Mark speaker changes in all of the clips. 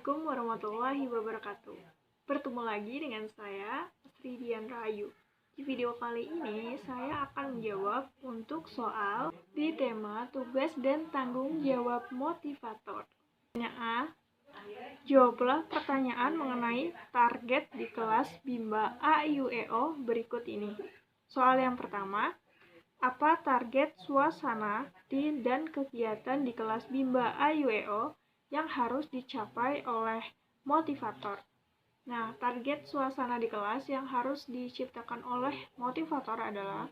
Speaker 1: Assalamualaikum warahmatullahi wabarakatuh. Bertemu lagi dengan saya, Sri Dian Rahayu. Di video kali ini, saya akan menjawab untuk soal di tema tugas dan tanggung jawab motivator. Pertanyaan A. Jawablah pertanyaan mengenai target di kelas Bimba AIUEO berikut ini. Soal yang pertama, apa target suasana dan kegiatan di kelas Bimba AIUEO yang harus dicapai oleh motivator? Nah, target suasana di kelas yang harus diciptakan oleh motivator adalah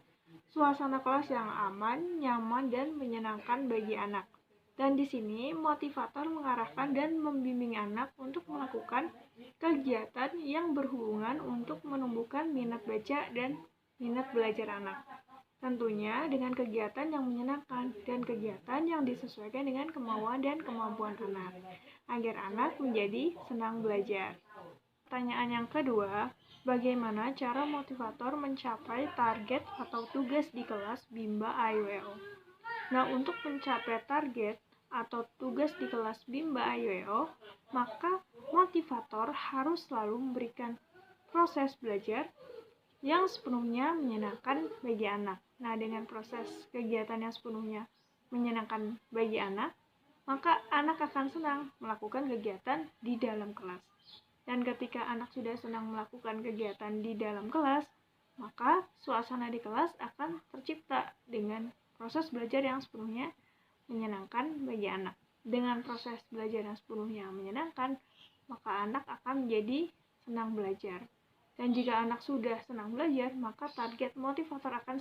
Speaker 1: suasana kelas yang aman, nyaman, dan menyenangkan bagi anak. Dan di sini motivator mengarahkan dan membimbing anak untuk melakukan kegiatan yang berhubungan untuk menumbuhkan minat baca dan minat belajar anak. Tentunya dengan kegiatan yang menyenangkan dan kegiatan yang disesuaikan dengan kemauan dan kemampuan anak, agar anak menjadi senang belajar. Pertanyaan yang kedua, bagaimana cara motivator mencapai target atau tugas di kelas Bimba AIUEO? Nah, untuk mencapai target atau tugas di kelas Bimba AIUEO, maka motivator harus selalu memberikan proses belajar yang sepenuhnya menyenangkan bagi anak. Nah, dengan proses kegiatan yang sepenuhnya menyenangkan bagi anak, maka anak akan senang melakukan kegiatan di dalam kelas. Dan ketika anak sudah senang melakukan kegiatan di dalam kelas, maka suasana di kelas akan tercipta dengan proses belajar yang sepenuhnya menyenangkan bagi anak. Dengan proses belajar yang sepenuhnya menyenangkan, maka anak akan menjadi senang belajar. Dan jika anak sudah senang belajar, maka target motivator akan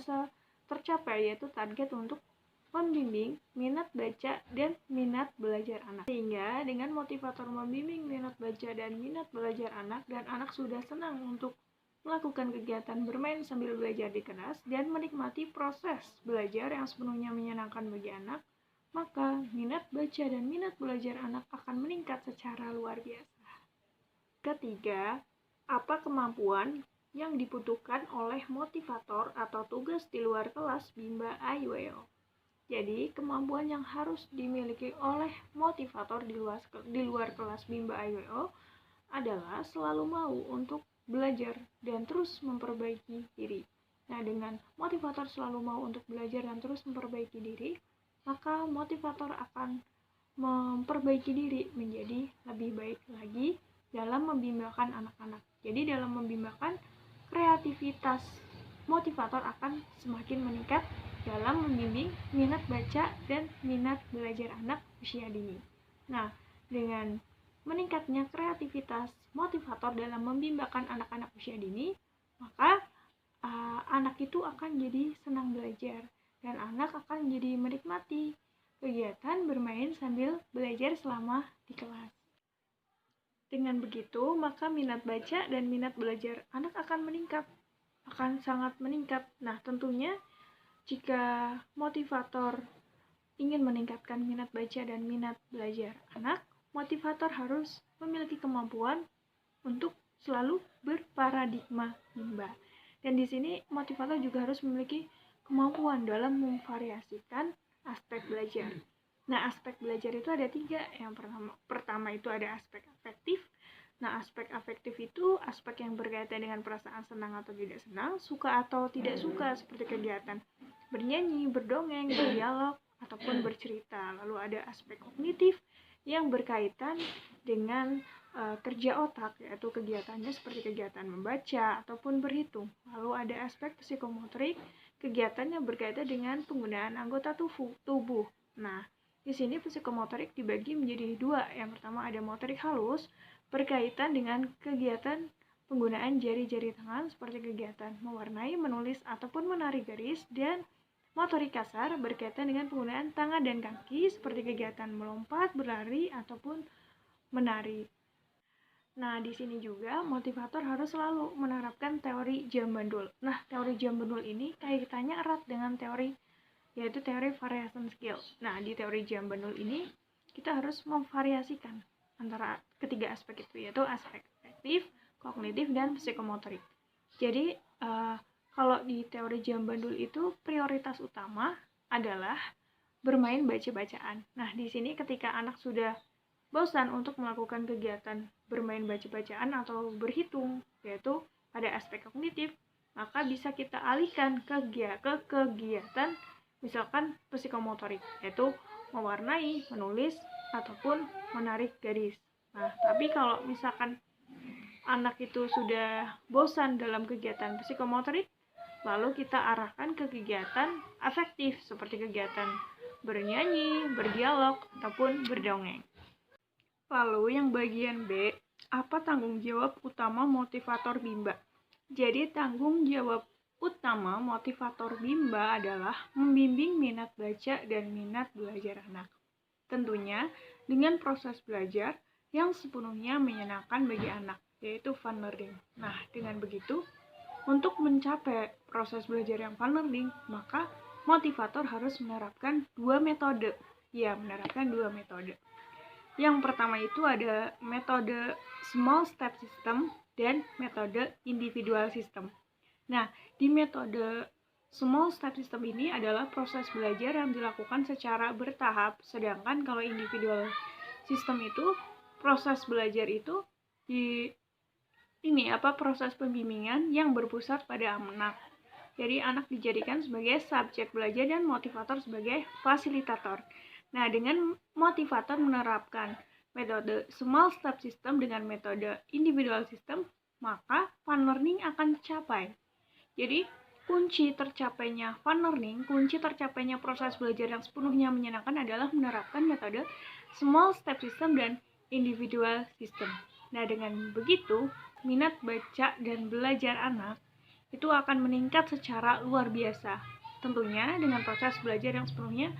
Speaker 1: tercapai, yaitu target untuk membimbing minat baca dan minat belajar anak. Sehingga dengan motivator membimbing minat baca dan minat belajar anak, dan anak sudah senang untuk melakukan kegiatan bermain sambil belajar di kelas dan menikmati proses belajar yang sepenuhnya menyenangkan bagi anak, maka minat baca dan minat belajar anak akan meningkat secara luar biasa. Ketiga, apa kemampuan yang dibutuhkan oleh motivator atau tugas di luar kelas Bimba AIUEO? Jadi, kemampuan yang harus dimiliki oleh motivator di luar kelas Bimba AIUEO adalah selalu mau untuk belajar dan terus memperbaiki diri. Nah, dengan motivator selalu mau untuk belajar dan terus memperbaiki diri, maka motivator akan memperbaiki diri menjadi lebih baik lagi dalam membimbangkan anak-anak. Jadi dalam membimbangkan, kreativitas motivator akan semakin meningkat dalam membimbing minat baca dan minat belajar anak usia dini. Nah, dengan meningkatnya kreativitas motivator dalam membimbangkan anak-anak usia dini, maka anak itu akan jadi senang belajar dan anak akan jadi menikmati kegiatan bermain sambil belajar selama di kelas. Dengan begitu, maka minat baca dan minat belajar anak akan meningkat, akan sangat meningkat. Nah, tentunya jika motivator ingin meningkatkan minat baca dan minat belajar anak, motivator harus memiliki kemampuan untuk selalu berparadigma Bimba. Dan di sini motivator juga harus memiliki kemampuan dalam memvariasikan aspek belajar. Nah, aspek belajar itu ada 3. Yang pertama itu ada aspek afektif. Nah, aspek afektif itu aspek yang berkaitan dengan perasaan senang atau tidak senang, suka atau tidak suka, seperti kegiatan bernyanyi, berdongeng, berdialog, ataupun bercerita. Lalu ada aspek kognitif yang berkaitan dengan kerja otak, yaitu kegiatannya seperti kegiatan membaca ataupun berhitung. Lalu ada aspek psikomotorik, kegiatannya berkaitan dengan penggunaan anggota tubuh. Nah, di sini psikomotorik dibagi menjadi 2. Yang pertama ada motorik halus, berkaitan dengan kegiatan penggunaan jari-jari tangan seperti kegiatan mewarnai, menulis, ataupun menarik garis, dan motorik kasar berkaitan dengan penggunaan tangan dan kaki seperti kegiatan melompat, berlari, ataupun menari. Nah, di sini juga motivator harus selalu menerapkan teori jam bandul. Nah, teori jam bandul ini kaitannya erat dengan teori, yaitu teori variation skill. Nah, di teori jam bandul ini kita harus memvariasikan antara ketiga aspek itu, yaitu aspek afektif, kognitif, dan psikomotorik. Jadi, kalau di teori jam bandul itu prioritas utama adalah bermain baca-bacaan. Nah, di sini ketika anak sudah bosan untuk melakukan kegiatan bermain baca-bacaan atau berhitung, yaitu pada aspek kognitif, maka bisa kita alihkan ke kegiatan misalkan psikomotorik, yaitu mewarnai, menulis, ataupun menarik garis. Nah, tapi kalau misalkan anak itu sudah bosan dalam kegiatan psikomotorik, lalu kita arahkan ke kegiatan afektif seperti kegiatan bernyanyi, berdialog, ataupun berdongeng. Lalu yang bagian B, apa tanggung jawab utama motivator Bimba? Jadi tanggung jawab utama motivator Bimba adalah membimbing minat baca dan minat belajar anak. Tentunya dengan proses belajar yang sepenuhnya menyenangkan bagi anak, yaitu fun learning. Nah, dengan begitu, untuk mencapai proses belajar yang fun learning, maka motivator harus menerapkan dua metode. Menerapkan dua metode. Yang pertama itu ada metode small step system dan metode individual system. Nah, di metode small step system ini adalah proses belajar yang dilakukan secara bertahap, sedangkan kalau individual system itu proses belajar itu proses pembimbingan yang berpusat pada anak. Jadi anak dijadikan sebagai subjek belajar dan motivator sebagai fasilitator. Nah, dengan motivator menerapkan metode small step system dengan metode individual system, maka fun learning akan tercapai. Jadi, kunci tercapainya fun learning, kunci tercapainya proses belajar yang sepenuhnya menyenangkan adalah menerapkan metode small step system dan individual system. Nah, dengan begitu, minat baca dan belajar anak itu akan meningkat secara luar biasa. Tentunya dengan proses belajar yang sepenuhnya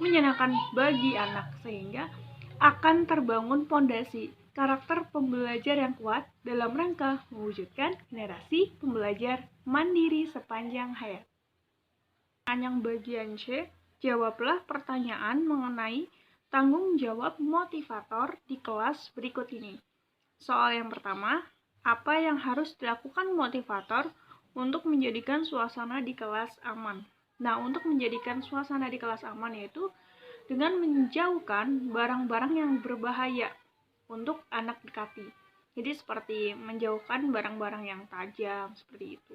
Speaker 1: menyenangkan bagi anak, sehingga akan terbangun pondasi karakter pembelajar yang kuat dalam rangka mewujudkan generasi pembelajar mandiri sepanjang hayat. Yang bagian C, jawablah pertanyaan mengenai tanggung jawab motivator di kelas berikut ini. Soal yang pertama, apa yang harus dilakukan motivator untuk menjadikan suasana di kelas aman? Nah, untuk menjadikan suasana di kelas aman yaitu dengan menjauhkan barang-barang yang berbahaya untuk anak dekati. Jadi seperti menjauhkan barang-barang yang tajam, seperti itu.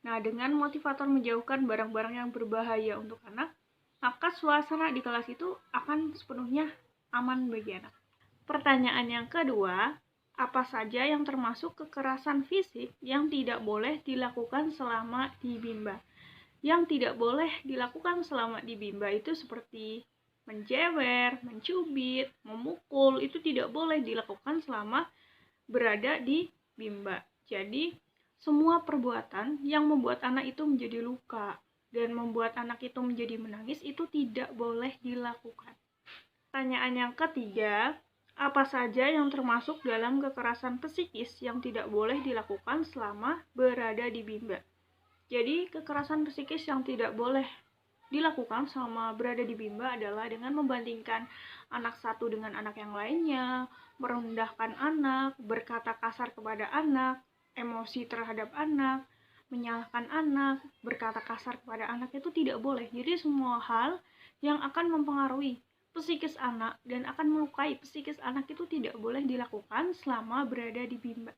Speaker 1: Nah, dengan motivator menjauhkan barang-barang yang berbahaya untuk anak, maka suasana di kelas itu akan sepenuhnya aman bagi anak. Pertanyaan yang kedua, apa saja yang termasuk kekerasan fisik yang tidak boleh dilakukan selama di Bimba? Yang tidak boleh dilakukan selama di Bimba itu seperti menjewer, mencubit, memukul, itu tidak boleh dilakukan selama berada di Bimba. Jadi, semua perbuatan yang membuat anak itu menjadi luka dan membuat anak itu menjadi menangis itu tidak boleh dilakukan. Pertanyaan yang ketiga, apa saja yang termasuk dalam kekerasan psikis yang tidak boleh dilakukan selama berada di Bimba? Jadi, kekerasan psikis yang tidak boleh dilakukan selama berada di Bimba adalah dengan membandingkan anak satu dengan anak yang lainnya, merendahkan anak, berkata kasar kepada anak, emosi terhadap anak, menyalahkan anak, berkata kasar kepada anak itu tidak boleh. Jadi semua hal yang akan mempengaruhi psikis anak dan akan melukai psikis anak itu tidak boleh dilakukan selama berada di Bimba.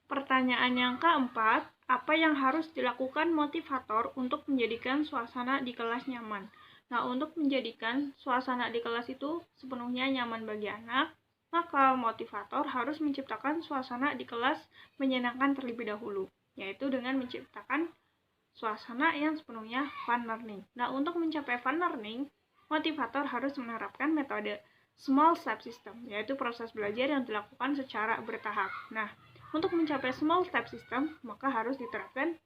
Speaker 1: Pertanyaan yang keempat, apa yang harus dilakukan motivator untuk menjadikan suasana di kelas nyaman? Nah, untuk menjadikan suasana di kelas itu sepenuhnya nyaman bagi anak, maka motivator harus menciptakan suasana di kelas menyenangkan terlebih dahulu, yaitu dengan menciptakan suasana yang sepenuhnya fun learning. Nah, untuk mencapai fun learning, motivator harus menerapkan metode small step system, yaitu proses belajar yang dilakukan secara bertahap. Nah, untuk mencapai small step system, maka harus diterapkan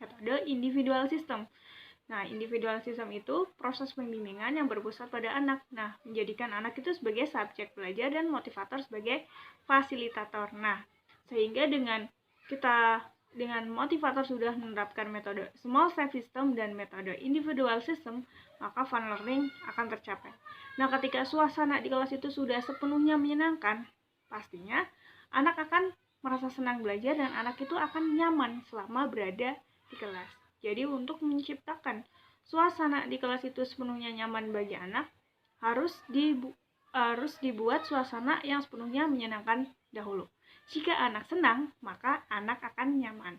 Speaker 1: metode individual system. Nah, individual system itu proses pembimbingan yang berpusat pada anak. Nah, menjadikan anak itu sebagai subjek belajar dan motivator sebagai fasilitator. Nah, sehingga dengan motivator sudah menerapkan metode small step system dan metode individual system, maka fun learning akan tercapai. Nah, ketika suasana di kelas itu sudah sepenuhnya menyenangkan, pastinya anak akan merasa senang belajar dan anak itu akan nyaman selama berada di kelas. Jadi untuk menciptakan suasana di kelas itu sepenuhnya nyaman bagi anak, harus harus dibuat suasana yang sepenuhnya menyenangkan dahulu. Jika anak senang, maka anak akan nyaman.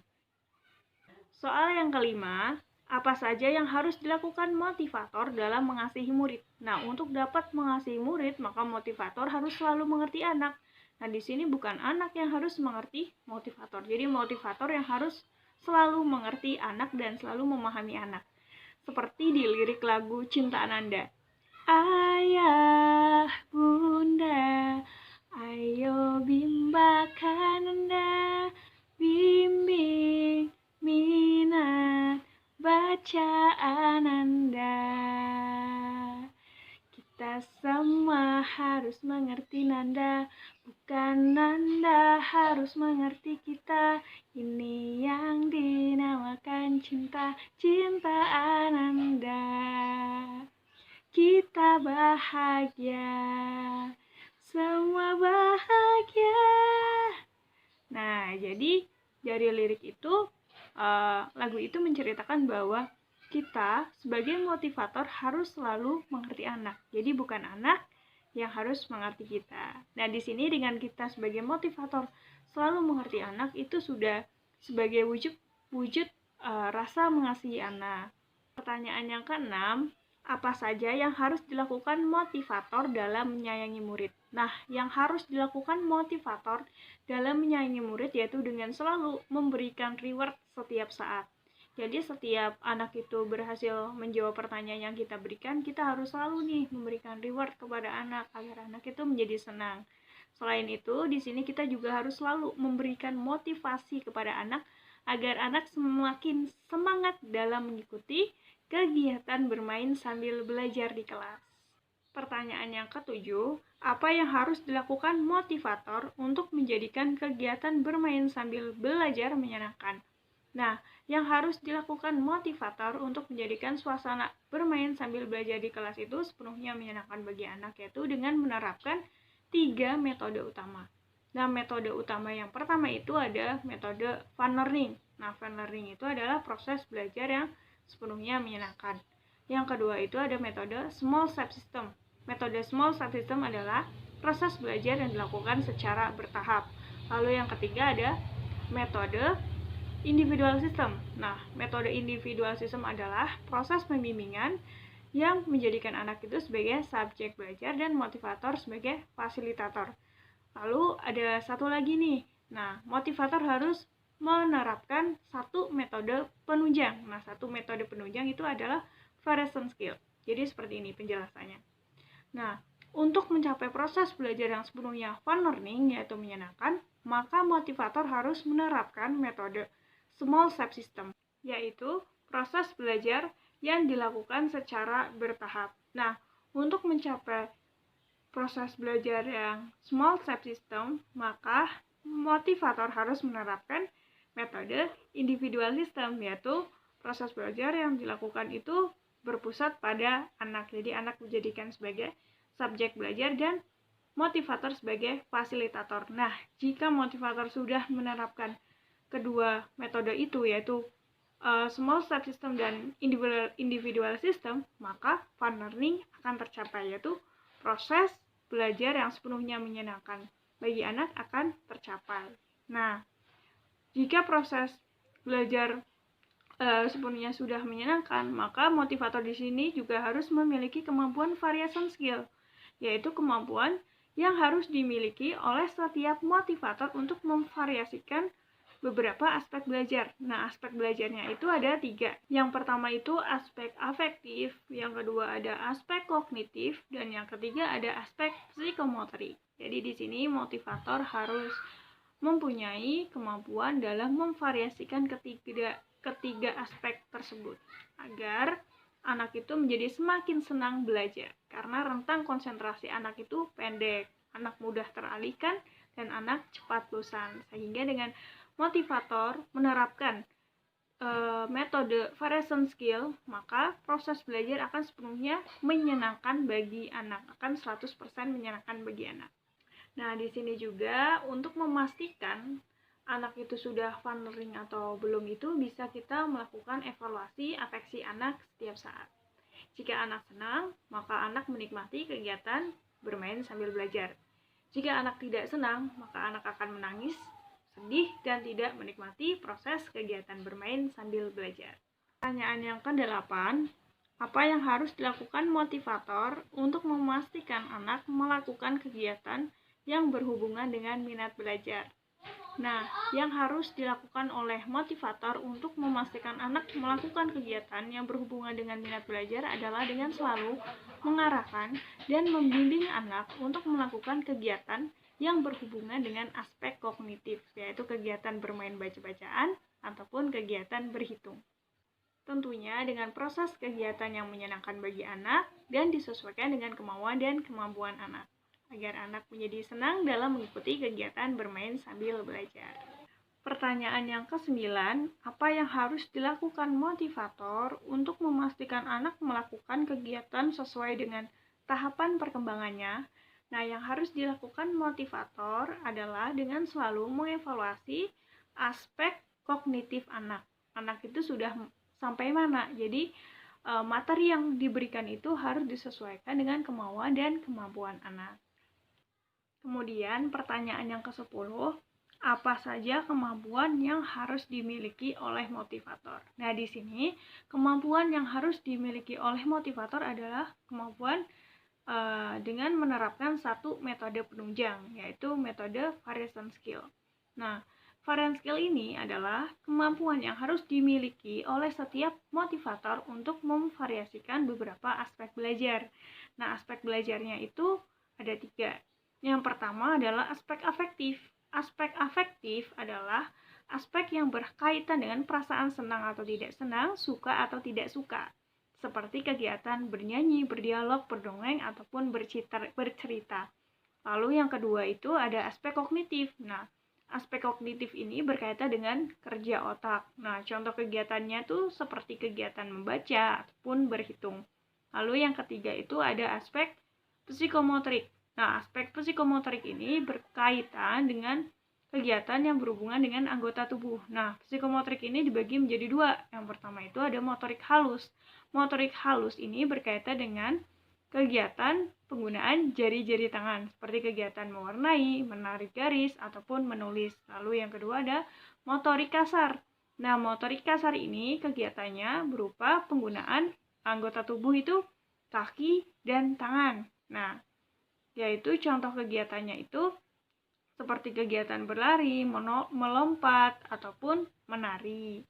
Speaker 1: Soal yang kelima, apa saja yang harus dilakukan motivator dalam mengasihi murid? Nah, untuk dapat mengasihi murid, maka motivator harus selalu mengerti anak. Nah, di sini bukan anak yang harus mengerti motivator. Jadi, motivator yang harus selalu mengerti anak dan selalu memahami anak. Seperti di lirik lagu Cinta Ananda. Ayah, bunda, ayo bimbangkan Anda, bimbing minat bacaan Anda. Kita semua harus mengerti Nanda, bukan Nanda harus mengerti kita. Ini yang dinamakan cinta, cinta Ananda. Kita bahagia, semua bahagia. Nah, jadi dari lirik itu, lagu itu menceritakan bahwa kita sebagai motivator harus selalu mengerti anak. Jadi bukan anak yang harus mengerti kita. Nah, di sini dengan kita sebagai motivator selalu mengerti anak, itu sudah sebagai wujud rasa mengasihi anak. Pertanyaan yang keenam, apa saja yang harus dilakukan motivator dalam menyayangi murid? Nah, yang harus dilakukan motivator dalam menyayangi murid yaitu dengan selalu memberikan reward setiap saat. Jadi setiap anak itu berhasil menjawab pertanyaan yang kita berikan, kita harus selalu nih memberikan reward kepada anak agar anak itu menjadi senang. Selain itu, di sini kita juga harus selalu memberikan motivasi kepada anak agar anak semakin semangat dalam mengikuti kegiatan bermain sambil belajar di kelas. Pertanyaan yang ketujuh, apa yang harus dilakukan motivator untuk menjadikan kegiatan bermain sambil belajar menyenangkan? Nah, yang harus dilakukan motivator untuk menjadikan suasana bermain sambil belajar di kelas itu sepenuhnya menyenangkan bagi anak, yaitu dengan menerapkan 3 metode utama. Nah, metode utama yang pertama itu ada metode fun learning. Nah, fun learning itu adalah proses belajar yang sepenuhnya menyenangkan. Yang kedua itu ada metode small step system. Metode small step system adalah proses belajar yang dilakukan secara bertahap. Lalu yang ketiga ada metode individual system. Nah, metode individual system adalah proses pembimbingan yang menjadikan anak itu sebagai subjek belajar dan motivator sebagai fasilitator. Lalu ada satu lagi nih. Nah, motivator harus menerapkan satu metode penunjang. Nah, satu metode penunjang itu adalah variation skill. Jadi seperti ini penjelasannya. Nah, untuk mencapai proses belajar yang sepenuhnya fun learning, yaitu menyenangkan, maka motivator harus menerapkan metode small step system, yaitu proses belajar yang dilakukan secara bertahap. Nah, untuk mencapai proses belajar yang small step system, maka motivator harus menerapkan metode individual system, yaitu proses belajar yang dilakukan itu berpusat pada anak. Jadi anak dijadikan sebagai subjek belajar dan motivator sebagai fasilitator. Nah, jika motivator sudah menerapkan kedua metode itu, yaitu small step system dan individual system, maka fun learning akan tercapai, yaitu proses belajar yang sepenuhnya menyenangkan bagi anak akan tercapai. Nah, jika proses belajar sepenuhnya sudah menyenangkan, maka motivator di sini juga harus memiliki kemampuan variation skill, yaitu kemampuan yang harus dimiliki oleh setiap motivator untuk memvariasikan beberapa aspek belajar. Nah, aspek belajarnya itu ada 3. Yang pertama itu aspek afektif, yang kedua ada aspek kognitif, dan yang ketiga ada aspek psikomotorik. Jadi di sini motivator harus mempunyai kemampuan dalam memvariasikan ketiga aspek tersebut agar anak itu menjadi semakin senang belajar, karena rentang konsentrasi anak itu pendek, anak mudah teralihkan, dan anak cepat bosan. Sehingga dengan motivator menerapkan metode variation skill, maka proses belajar akan sepenuhnya menyenangkan bagi anak, akan 100% menyenangkan bagi anak. Nah, di sini juga untuk memastikan anak itu sudah fun learning atau belum itu bisa kita melakukan evaluasi afeksi anak setiap saat. Jika anak senang, maka anak menikmati kegiatan bermain sambil belajar. Jika anak tidak senang, maka anak akan menangis, sedih, dan tidak menikmati proses kegiatan bermain sambil belajar. Pertanyaan yang ke-8, apa yang harus dilakukan motivator untuk memastikan anak melakukan kegiatan yang berhubungan dengan minat belajar? Nah, yang harus dilakukan oleh motivator untuk memastikan anak melakukan kegiatan yang berhubungan dengan minat belajar adalah dengan selalu mengarahkan dan membimbing anak untuk melakukan kegiatan yang berhubungan dengan aspek kognitif, yaitu kegiatan bermain baca-bacaan ataupun kegiatan berhitung. Tentunya dengan proses kegiatan yang menyenangkan bagi anak dan disesuaikan dengan kemauan dan kemampuan anak, agar anak menjadi senang dalam mengikuti kegiatan bermain sambil belajar. Pertanyaan yang ke-9, apa yang harus dilakukan motivator untuk memastikan anak melakukan kegiatan sesuai dengan tahapan perkembangannya? Nah, yang harus dilakukan motivator adalah dengan selalu mengevaluasi aspek kognitif anak. Anak itu sudah sampai mana? Jadi, materi yang diberikan itu harus disesuaikan dengan kemauan dan kemampuan anak. Kemudian pertanyaan yang ke-10, apa saja kemampuan yang harus dimiliki oleh motivator? Nah, di sini kemampuan yang harus dimiliki oleh motivator adalah kemampuan dengan menerapkan satu metode penunjang, yaitu metode variation skill. Nah, variation skill ini adalah kemampuan yang harus dimiliki oleh setiap motivator untuk memvariasikan beberapa aspek belajar. Nah, aspek belajarnya itu ada 3. Yang pertama adalah aspek afektif. Aspek afektif adalah aspek yang berkaitan dengan perasaan senang atau tidak senang, suka atau tidak suka, seperti kegiatan bernyanyi, berdialog, berdongeng, ataupun bercerita. Lalu yang kedua itu ada aspek kognitif. Nah, aspek kognitif ini berkaitan dengan kerja otak. Nah, contoh kegiatannya tuh seperti kegiatan membaca ataupun berhitung. Lalu yang ketiga itu ada aspek psikomotorik. Nah, aspek psikomotorik ini berkaitan dengan kegiatan yang berhubungan dengan anggota tubuh. Nah, psikomotorik ini dibagi menjadi 2. Yang pertama itu ada motorik halus. Motorik halus ini berkaitan dengan kegiatan penggunaan jari-jari tangan, seperti kegiatan mewarnai, menarik garis, ataupun menulis. Lalu yang kedua ada motorik kasar. Nah, motorik kasar ini kegiatannya berupa penggunaan anggota tubuh itu kaki dan tangan. Nah, yaitu contoh kegiatannya itu seperti kegiatan berlari, melompat, ataupun menari.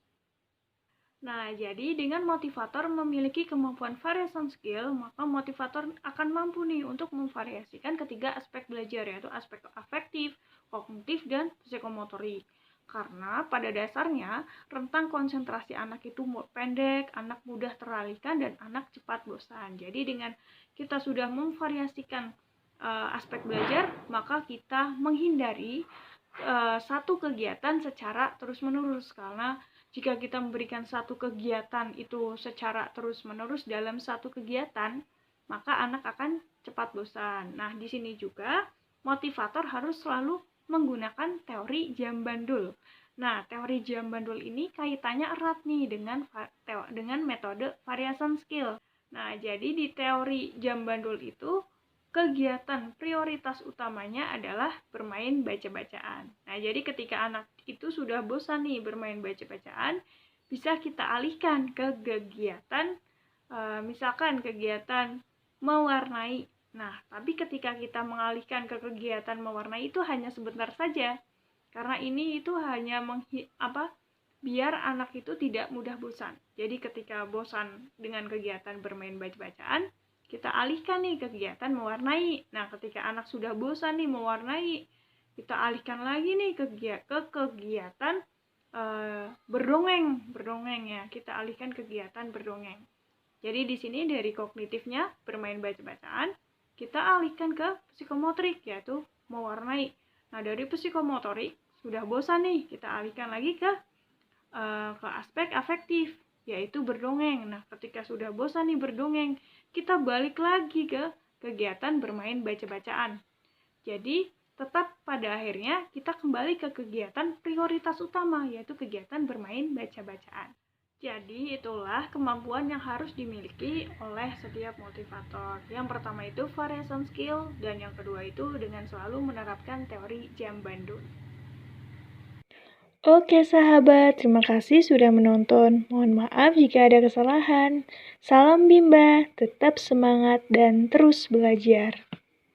Speaker 1: Nah, jadi dengan motivator memiliki kemampuan variation skill, maka motivator akan mampu nih untuk memvariasikan ketiga aspek belajar, yaitu aspek afektif, kognitif, dan psikomotorik. Karena pada dasarnya rentang konsentrasi anak itu pendek, anak mudah teralihkan, dan anak cepat bosan. Jadi dengan kita sudah memvariasikan aspek belajar, maka kita menghindari satu kegiatan secara terus-menerus, karena jika kita memberikan satu kegiatan itu secara terus-menerus dalam satu kegiatan, maka anak akan cepat bosan. Nah, di sini juga motivator harus selalu menggunakan teori jam bandul. Nah, teori jam bandul ini kaitannya erat nih dengan metode variation skill. Nah, jadi di teori jam bandul itu kegiatan prioritas utamanya adalah bermain baca-bacaan. Nah, jadi ketika anak itu sudah bosan nih bermain baca-bacaan, bisa kita alihkan ke kegiatan, misalkan kegiatan mewarnai. Nah, tapi ketika kita mengalihkan ke kegiatan mewarnai itu hanya sebentar saja, karena ini itu hanya biar anak itu tidak mudah bosan. Jadi ketika bosan dengan kegiatan bermain baca-bacaan, kita alihkan nih kegiatan mewarnai. Nah, ketika anak sudah bosan nih mewarnai, kita alihkan lagi nih ke kegiatan berdongeng ya. Kita alihkan kegiatan berdongeng. Jadi di sini dari kognitifnya bermain baca-bacaan, kita alihkan ke psikomotorik, yaitu mewarnai. Nah, dari psikomotorik sudah bosan nih, kita alihkan lagi ke aspek afektif, yaitu berdongeng. Nah, ketika sudah bosan nih berdongeng, kita balik lagi ke kegiatan bermain baca-bacaan. Jadi, tetap pada akhirnya kita kembali ke kegiatan prioritas utama, yaitu kegiatan bermain baca-bacaan. Jadi, itulah kemampuan yang harus dimiliki oleh setiap motivator. Yang pertama itu variation skill, dan yang kedua itu dengan selalu menerapkan teori jam bandul. Oke sahabat, terima kasih sudah menonton. Mohon maaf jika ada kesalahan. Salam Bimba, tetap semangat dan terus belajar.